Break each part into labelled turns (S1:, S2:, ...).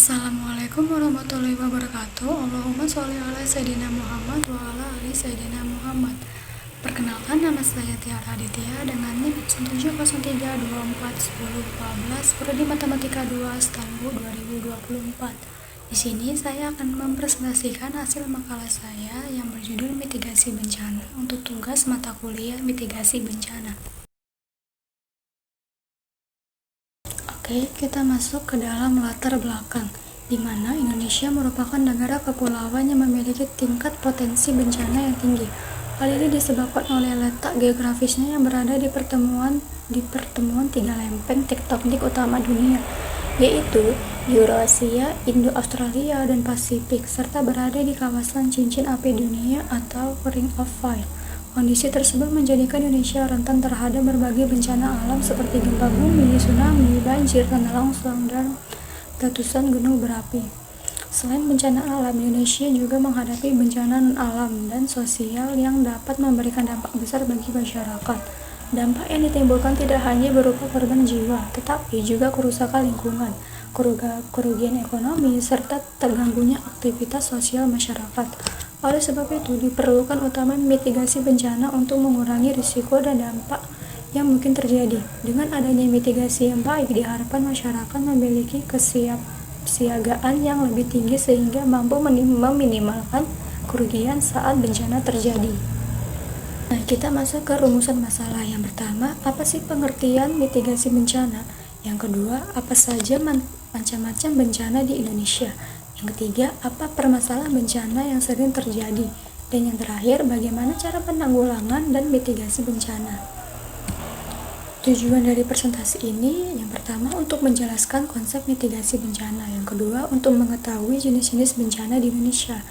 S1: Assalamualaikum warahmatullahi wabarakatuh. Allahumma sholli ala Sayyidina Muhammad wa ala ali Sayyidina Muhammad. Perkenalkan, nama saya Tiara Aditya dengan NIM 17032411014 Prodi Matematika 2 Stambu 2024. Di sini saya akan mempresentasikan hasil makalah saya yang berjudul Mitigasi Bencana untuk tugas mata kuliah Mitigasi Bencana. Oke, kita masuk ke dalam latar belakang, di mana Indonesia merupakan negara kepulauan yang memiliki tingkat potensi bencana yang tinggi. Hal ini disebabkan oleh letak geografisnya yang berada di pertemuan tiga lempeng tektonik utama dunia, yaitu Eurasia, Indo-Australia, dan Pasifik, serta berada di kawasan cincin api dunia atau Ring of Fire. Kondisi tersebut menjadikan Indonesia rentan terhadap berbagai bencana alam seperti gempa bumi, tsunami, banjir, tanah longsor, dan letusan gunung berapi. Selain bencana alam, Indonesia juga menghadapi bencana non-alam dan sosial yang dapat memberikan dampak besar bagi masyarakat. Dampak yang ditimbulkan tidak hanya berupa korban jiwa, tetapi juga kerusakan lingkungan, kerugian ekonomi, serta terganggunya aktivitas sosial masyarakat. Oleh sebab itu, diperlukan utama mitigasi bencana untuk mengurangi risiko dan dampak yang mungkin terjadi. Dengan adanya mitigasi yang baik, diharapkan masyarakat memiliki kesiapsiagaan yang lebih tinggi sehingga mampu meminimalkan kerugian saat bencana terjadi. Nah, kita masuk ke rumusan masalah. Yang pertama, apa sih pengertian mitigasi bencana? Yang kedua, apa saja macam-macam bencana di Indonesia? Yang ketiga, apa permasalahan bencana yang sering terjadi? Dan yang terakhir, bagaimana cara penanggulangan dan mitigasi bencana? Tujuan dari presentasi ini, yang pertama untuk menjelaskan konsep mitigasi bencana, yang kedua untuk mengetahui jenis-jenis bencana di Indonesia,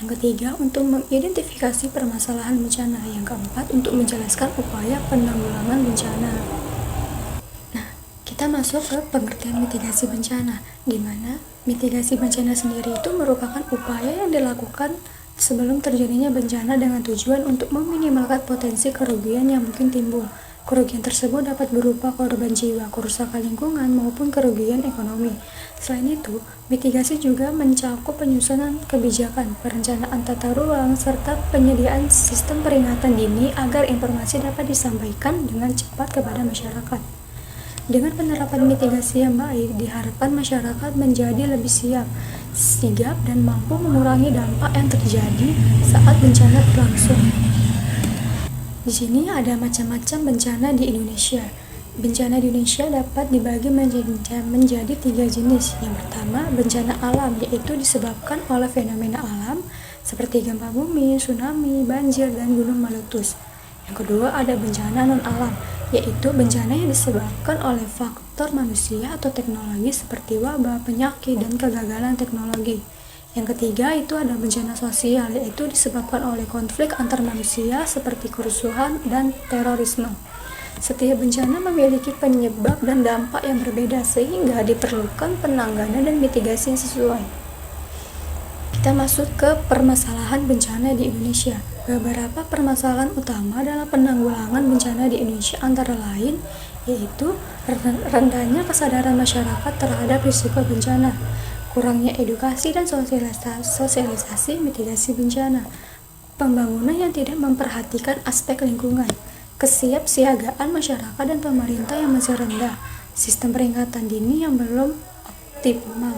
S1: yang ketiga untuk mengidentifikasi permasalahan bencana, yang keempat untuk menjelaskan upaya penanggulangan bencana. Kita masuk ke pengertian mitigasi bencana, di mana mitigasi bencana sendiri itu merupakan upaya yang dilakukan sebelum terjadinya bencana dengan tujuan untuk meminimalkan potensi kerugian yang mungkin timbul. Kerugian tersebut dapat berupa korban jiwa, kerusakan lingkungan, maupun kerugian ekonomi. Selain itu, mitigasi juga mencakup penyusunan kebijakan, perencanaan tata ruang, serta penyediaan sistem peringatan dini agar informasi dapat disampaikan dengan cepat kepada masyarakat. Dengan penerapan mitigasi yang baik, diharapkan masyarakat menjadi lebih sigap dan mampu mengurangi dampak yang terjadi saat bencana berlangsung. Di sini ada macam-macam bencana di Indonesia. Bencana di Indonesia dapat dibagi menjadi 3 jenis. Yang pertama, bencana alam, yaitu disebabkan oleh fenomena alam seperti gempa bumi, tsunami, banjir, dan gunung meletus. Yang kedua, ada bencana non-alam, yaitu bencana yang disebabkan oleh faktor manusia atau teknologi seperti wabah, penyakit, dan kegagalan teknologi. Yang ketiga, itu ada bencana sosial, yaitu disebabkan oleh konflik antar manusia seperti kerusuhan dan terorisme. Setiap bencana memiliki penyebab dan dampak yang berbeda sehingga diperlukan penanganan dan mitigasi yang sesuai. Kita masuk ke permasalahan bencana di Indonesia. Beberapa permasalahan utama dalam penanggulangan bencana di Indonesia antara lain yaitu rendahnya kesadaran masyarakat terhadap risiko bencana, kurangnya edukasi dan sosialisasi mitigasi bencana, pembangunan yang tidak memperhatikan aspek lingkungan, kesiapsiagaan masyarakat dan pemerintah yang masih rendah, sistem peringatan dini yang belum optimal.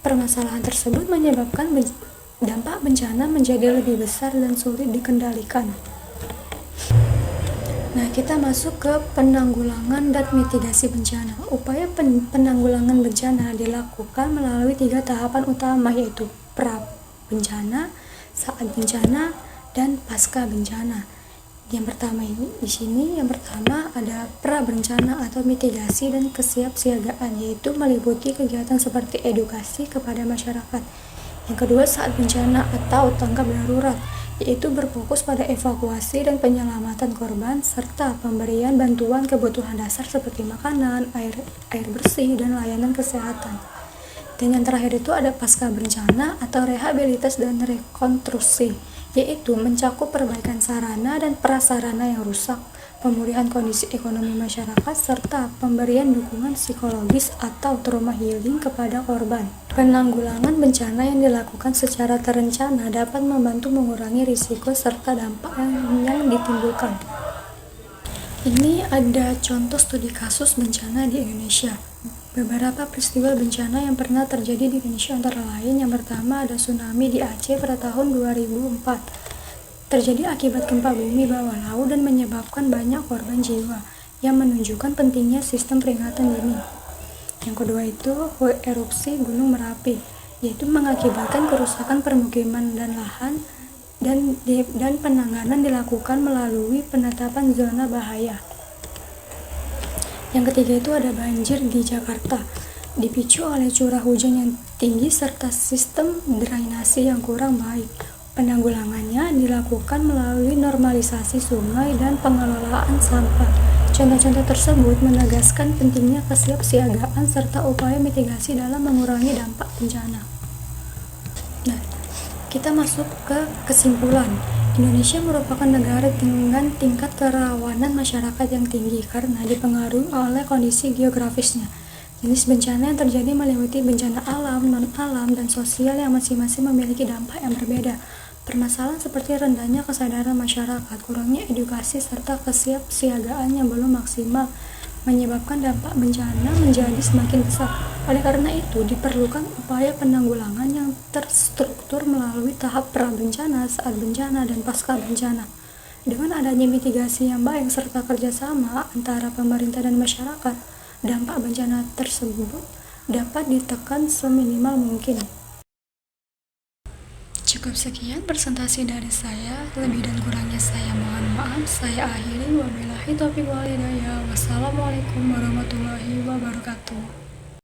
S1: Permasalahan tersebut menyebabkan dampak bencana menjadi lebih besar dan sulit dikendalikan. Nah, kita masuk ke penanggulangan dan mitigasi bencana. Upaya penanggulangan bencana dilakukan melalui 3 tahapan utama, yaitu pra-bencana, saat bencana, dan pasca bencana. Yang pertama ada pra-bencana atau mitigasi dan kesiapsiagaan, yaitu meliputi kegiatan seperti edukasi kepada masyarakat. Yang kedua, saat bencana atau tanggap darurat, yaitu berfokus pada evakuasi dan penyelamatan korban serta pemberian bantuan kebutuhan dasar seperti makanan, air bersih, dan layanan kesehatan. Dan yang terakhir itu ada pasca bencana atau rehabilitas dan rekonstruksi, yaitu mencakup perbaikan sarana dan prasarana yang rusak, pemulihan kondisi ekonomi masyarakat, serta pemberian dukungan psikologis atau trauma healing kepada korban. Penanggulangan bencana yang dilakukan secara terencana dapat membantu mengurangi risiko serta dampak yang ditimbulkan. Ini ada contoh studi kasus bencana di Indonesia. Beberapa peristiwa bencana yang pernah terjadi di Indonesia antara lain, yang pertama ada tsunami di Aceh pada tahun 2004. Terjadi akibat gempa bumi bawah laut dan menyebabkan banyak korban jiwa, yang menunjukkan pentingnya sistem peringatan dini. Yang kedua itu erupsi Gunung Merapi, yaitu mengakibatkan kerusakan permukiman dan lahan, dan penanganan dilakukan melalui penetapan zona bahaya. Yang ketiga itu ada banjir di Jakarta, dipicu oleh curah hujan yang tinggi serta sistem drainase yang kurang baik. Penanggulangannya dilakukan melalui normalisasi sungai dan pengelolaan sampah. Contoh-contoh tersebut menegaskan pentingnya kesiapsiagaan serta upaya mitigasi dalam mengurangi dampak bencana. Nah, kita masuk ke kesimpulan. Indonesia merupakan negara dengan tingkat kerawanan masyarakat yang tinggi karena dipengaruhi oleh kondisi geografisnya. Jenis bencana yang terjadi meliputi bencana alam, non-alam, dan sosial yang masing-masing memiliki dampak yang berbeda. Permasalahan seperti rendahnya kesadaran masyarakat, kurangnya edukasi, serta kesiapsiagaan yang belum maksimal menyebabkan dampak bencana menjadi semakin besar. Oleh karena itu, diperlukan upaya penanggulangan yang terstruktur melalui tahap pra-bencana, saat bencana, dan pasca bencana. Dengan adanya mitigasi yang baik serta kerjasama antara pemerintah dan masyarakat, dampak bencana tersebut dapat ditekan seminimal mungkin. Cukup sekian presentasi dari saya, lebih dan kurangnya saya mohon maaf. Saya akhiri, wabillahi taufiq wal hidayah. Wassalamualaikum warahmatullahi wabarakatuh.